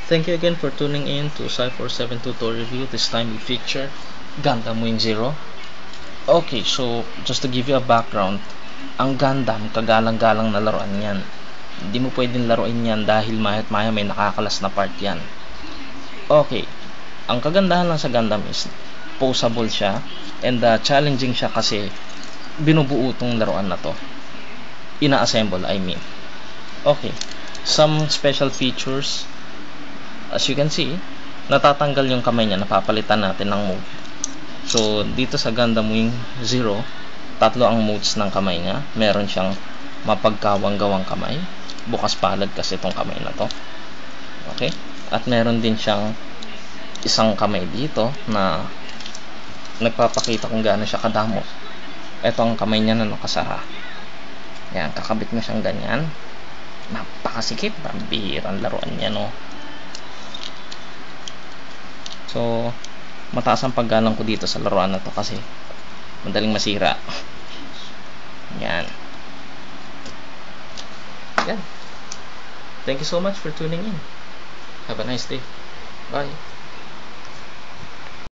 Thank you again for tuning in to Psi472 Tutorial Review. This time we feature Gundam Wing Zero. Okay, so just to give you a background, ang Gundam, kagalang-galang na laruan yan. Hindi mo pwedeng laruin yan dahil maya't maya may nakakalas na part yan. Okay, ang kagandahan lang sa Gundam is posable siya and challenging siya kasi binubuo tong laruan na to. Ina-assemble, I mean. Okay, some special features. As you can see, natatanggal yung kamay niya, napapalitan natin ng mode. So, dito sa Gundam Wing Zero, tatlo ang modes ng kamay niya. Meron siyang mapagkawang-gawang kamay. Bukas palad kasi itong kamay na to. Okay? At meron din siyang isang kamay dito na nagpapakita kung gaano siya kadamo. Ito ang kamay niya na nakasara. Yan, kakabit mo siyang ganyan. Napakasikip. Pambihirang laruan niya, no? So, mataas ang paggalang ko dito sa laruan na to kasi madaling masira. Yan. Yan. Thank you so much for tuning in. Have a nice day. Bye.